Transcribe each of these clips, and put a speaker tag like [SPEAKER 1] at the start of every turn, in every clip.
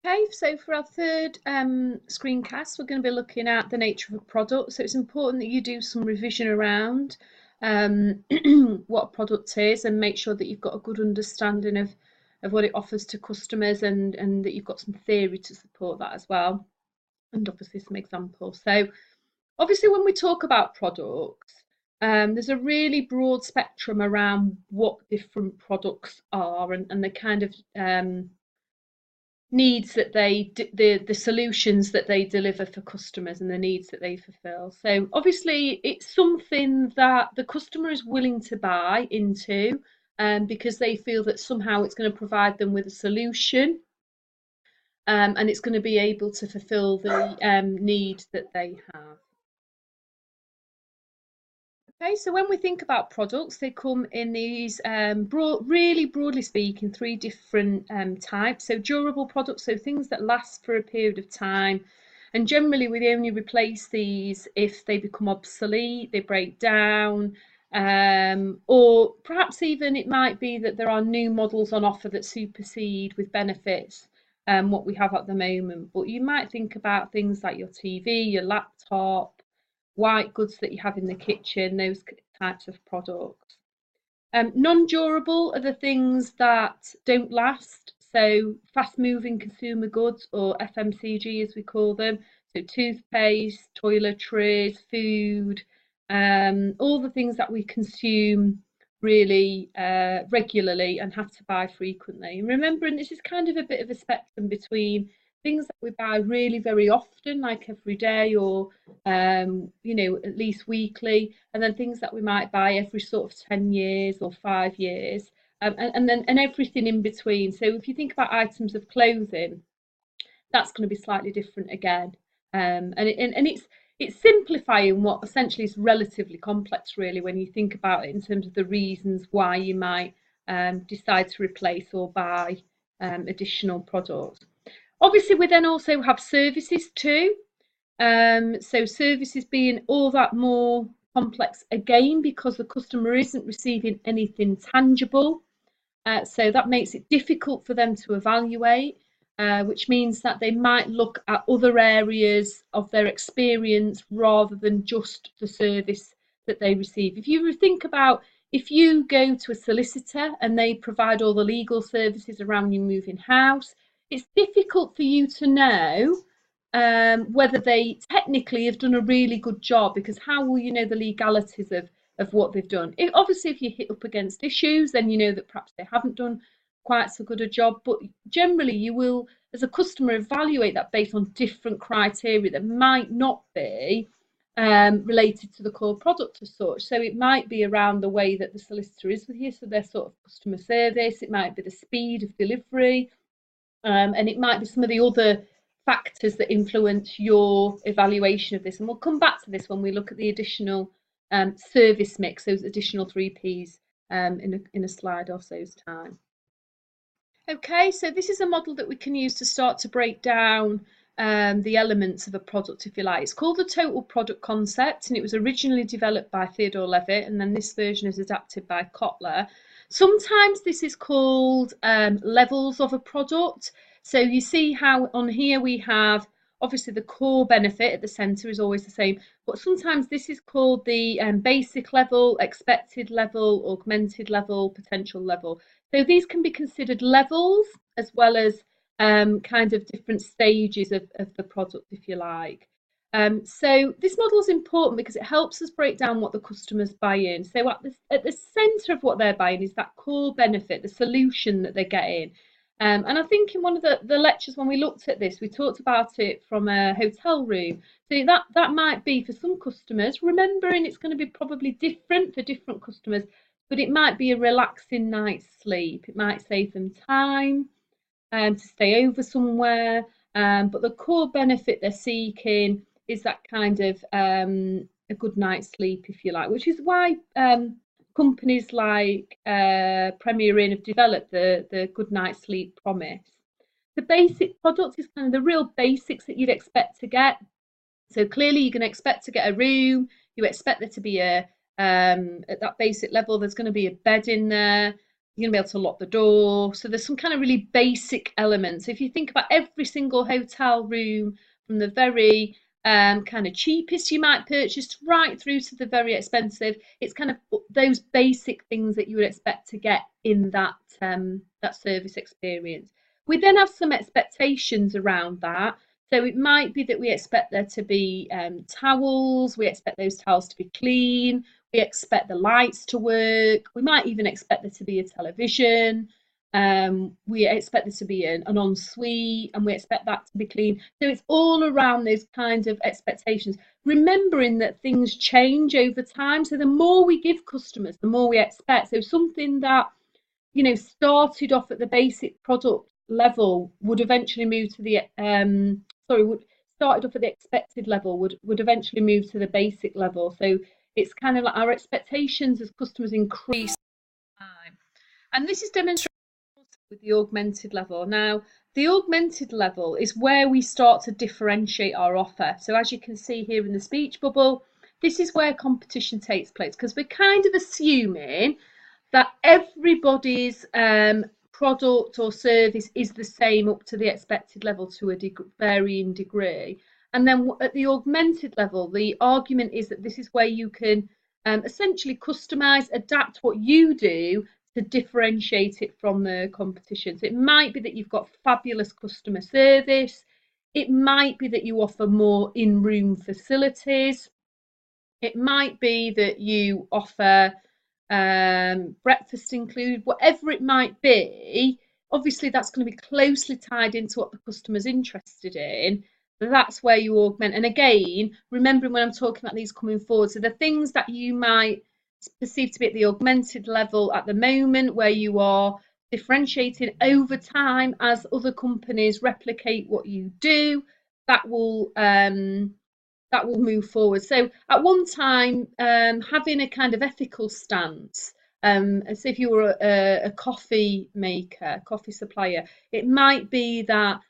[SPEAKER 1] Okay, so for our third screencast, we're going to be looking at the nature of a product. So it's important that you do some revision around what a product is and make sure that you've got a good understanding of what it offers to customers and that you've got some theory to support that as well. And obviously some examples. So obviously when we talk about products, there's a really broad spectrum around what different products are and the kind of needs that the solutions that they deliver for customers and the needs that they fulfill. So obviously it's something that the customer is willing to buy into because they feel that somehow it's going to provide them with a solution and it's going to be able to fulfill the need that they have. Okay, so when we think about products, they come in these really broadly speaking, three different types. So durable products, so things that last for a period of time. And generally, we only replace these if they become obsolete, they break down, or perhaps even it might be that there are new models on offer that supersede with benefits what we have at the moment. But you might think about things like your TV, your laptop, white goods that you have in the kitchen, those types of products. Non-durable are the things that don't last, so fast-moving consumer goods, or FMCG as we call them, so toothpaste, toiletries, food, all the things that we consume really regularly and have to buy frequently. And remembering this is kind of a bit of a spectrum between things that we buy really very often, like every day or at least weekly, and then things that we might buy every sort of 10 years or 5 years, and everything in between. So if you think about items of clothing, that's going to be slightly different again, and it's simplifying what essentially is relatively complex, really, when you think about it in terms of the reasons why you might decide to replace or buy additional products. Obviously, we then also have services too. So services being all that more complex again because the customer isn't receiving anything tangible. So that makes it difficult for them to evaluate, which means that they might look at other areas of their experience rather than just the service that they receive. If you think about if you go to a solicitor and they provide all the legal services around you moving house, it's difficult for you to know whether they technically have done a really good job, because how will you know the legalities of what they've done? Obviously, if you hit up against issues, then you know that perhaps they haven't done quite so good a job. But generally, you will, as a customer, evaluate that based on different criteria that might not be related to the core product as such. So it might be around the way that the solicitor is with you, so their sort of customer service. It might be the speed of delivery, and it might be some of the other factors that influence your evaluation of this. And we'll come back to this when we look at the additional service mix, those additional 3Ps in a slide or so's time. Okay, so this is a model that we can use to start to break down the elements of a product, if you like. It's called the total product concept, and it was originally developed by Theodore Levitt, and then this version is adapted by Kotler. Sometimes this is called levels of a product. So you see how on here we have obviously the core benefit at the centre is always the same, but sometimes this is called the basic level, expected level, augmented level, potential level. So these can be considered levels as well as kind of different stages of the product, if you like. So this model is important because it helps us break down what the customers buy in. So at the centre of what they're buying is that core benefit, the solution that they're getting. And I think in one of the lectures when we looked at this, we talked about it from a hotel room. So that might be for some customers, remembering it's going to be probably different for different customers, but it might be a relaxing night's sleep. It might save them time to stay over somewhere. But the core benefit they're seeking is that kind of a good night's sleep, if you like, which is why companies like Premier Inn have developed the good night's sleep promise. The basic product is kind of the real basics that you'd expect to get. So clearly you're going to expect to get a room, you expect there to be at that basic level, there's going to be a bed in there, you're going to be able to lock the door. So there's some kind of really basic elements. If you think about every single hotel room, from the very kind of cheapest you might purchase right through to the very expensive, it's kind of those basic things that you would expect to get in that that service experience. We then have some expectations around that. So it might be that we expect there to be towels, we expect those towels to be clean, we expect the lights to work, we might even expect there to be a television, we expect there to be an ensuite, and we expect that to be clean. So it's all around those kinds of expectations, remembering that things change over time. So the more we give customers, the more we expect. So something that, you know, started off at the basic product level would eventually move to the would started off at the expected level would eventually move to the basic level. So it's kind of like our expectations as customers increase time. And this is demonstrated with the augmented level. Now, the augmented level is where we start to differentiate our offer. So as you can see here in the speech bubble, this is where competition takes place, because we're kind of assuming that everybody's product or service is the same up to the expected level to a varying degree. And then at the augmented level, the argument is that this is where you can essentially customize, adapt what you do to differentiate it from the competition. So it might be that you've got fabulous customer service. It might be that you offer more in-room facilities. It might be that you offer breakfast included, whatever it might be. Obviously, that's going to be closely tied into what the customer's interested in. That's where you augment. And again, remembering when I'm talking about these coming forward, so the things that you might perceive to be at the augmented level at the moment, where you are differentiating over time as other companies replicate what you do, that will move forward. So at one time, having a kind of ethical stance, as if you were a coffee maker, coffee supplier, it might be that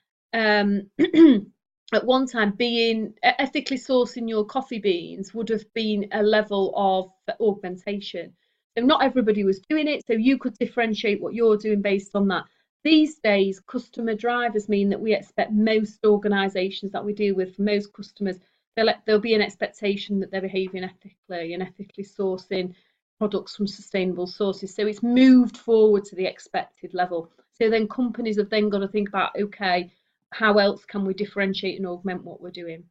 [SPEAKER 1] at one time being ethically sourcing your coffee beans would have been a level of augmentation. So not everybody was doing it, so you could differentiate what you're doing based on that. These days, customer drivers mean that we expect most organisations that we deal with, for most customers, there'll be an expectation that they're behaving ethically and ethically sourcing products from sustainable sources. So it's moved forward to the expected level. So then companies have then got to think about, okay, how else can we differentiate and augment what we're doing?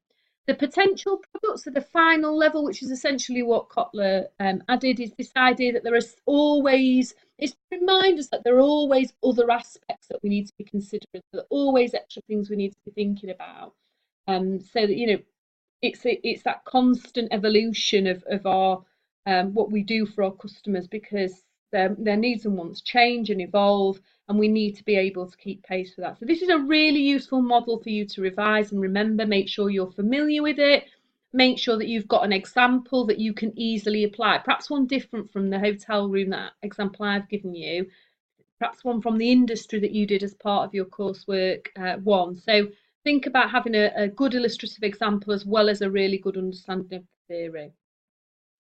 [SPEAKER 1] The potential products at the final level, which is essentially what Kotler added, is this idea that there is always, it's to remind us that there are always other aspects that we need to be considering. There are always extra things we need to be thinking about. So that, you know, it's that constant evolution of our what we do for our customers, because their needs and wants change and evolve, and we need to be able to keep pace with that. So this is a really useful model for you to revise and remember. Make sure you're familiar with it. Make sure that you've got an example that you can easily apply, perhaps one different from the hotel room, that example I've given you, perhaps one from the industry that you did as part of your coursework one. So think about having a good illustrative example as well as a really good understanding of the theory.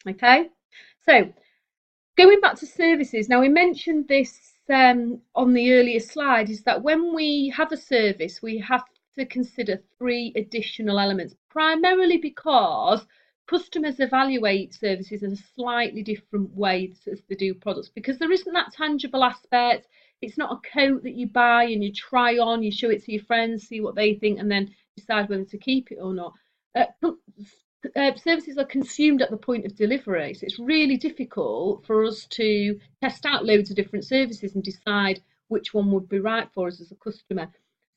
[SPEAKER 1] Okay, so going back to services, now we mentioned this on the earlier slide, is that when we have a service, we have to consider 3 additional elements, primarily because customers evaluate services in a slightly different way as they do products, because there isn't that tangible aspect. It's not a coat that you buy and you try on, you show it to your friends, see what they think, and then decide whether to keep it or not. Services are consumed at the point of delivery, so it's really difficult for us to test out loads of different services and decide which one would be right for us as a customer.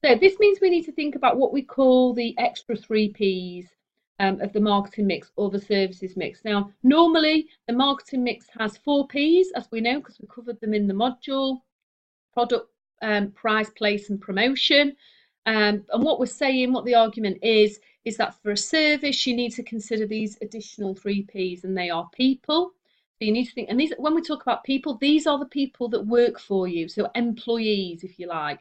[SPEAKER 1] So this means we need to think about what we call the extra 3 Ps of the marketing mix or the services mix. Now, normally the marketing mix has 4 Ps, as we know, because we covered them in the module: product, price, place, and promotion. And what we're saying, what the argument is that for a service, you need to consider these additional 3 Ps, and they are people. So you need to think, and these, when we talk about people, these are the people that work for you, so employees, if you like.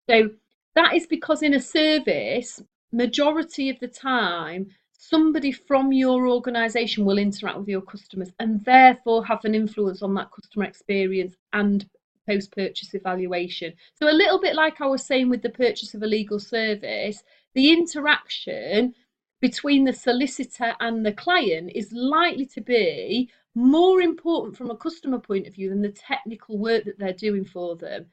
[SPEAKER 1] So that is because in a service, majority of the time, somebody from your organisation will interact with your customers and therefore have an influence on that customer experience and post-purchase evaluation. So a little bit like I was saying with the purchase of a legal service, the interaction between the solicitor and the client is likely to be more important from a customer point of view than the technical work that they're doing for them.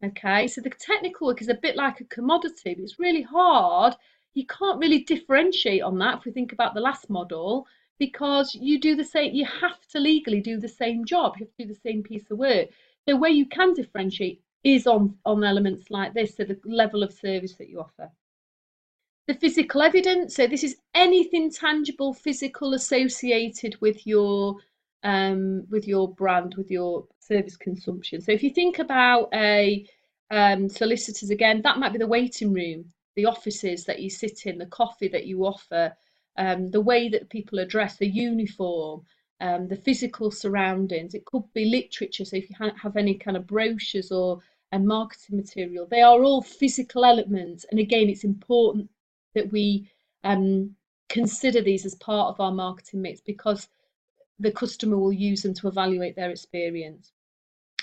[SPEAKER 1] Okay, so the technical work is a bit like a commodity, but it's really hard. You can't really differentiate on that if we think about the last model, because you do the same, you have to legally do the same job, you have to do the same piece of work. The way you can differentiate is on elements like this, so the level of service that you offer. The physical evidence, so this is anything tangible, physical associated with your brand, with your service consumption. So if you think about a solicitors, again, that might be the waiting room, the offices that you sit in, the coffee that you offer, the way that people are dressed, the uniform, the physical surroundings. It could be literature, so if you have any kind of brochures or marketing material, they are all physical elements. And again, it's important that we consider these as part of our marketing mix, because the customer will use them to evaluate their experience.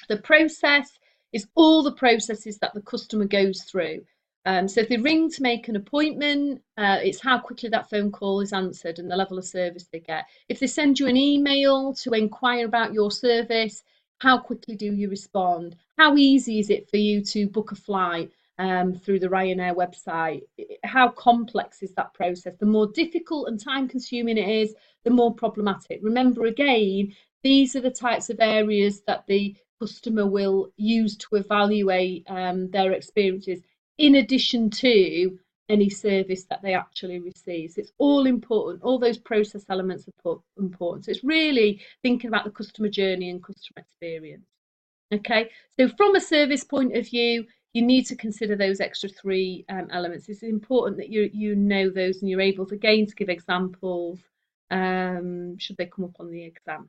[SPEAKER 1] The process is all the processes that the customer goes through. So if they ring to make an appointment, it's how quickly that phone call is answered and the level of service they get. If they send you an email to inquire about your service, how quickly do you respond? How easy is it for you to book a flight through the Ryanair website? How complex is that process? The more difficult and time consuming it is, the more problematic. Remember, again, these are the types of areas that the customer will use to evaluate their experiences, in addition to any service that they actually receive. So it's all important. All those process elements are important. So it's really thinking about the customer journey and customer experience. Okay, so from a service point of view, you need to consider those extra three elements. It's important that you know those and you're able to, again, to give examples should they come up on the exam.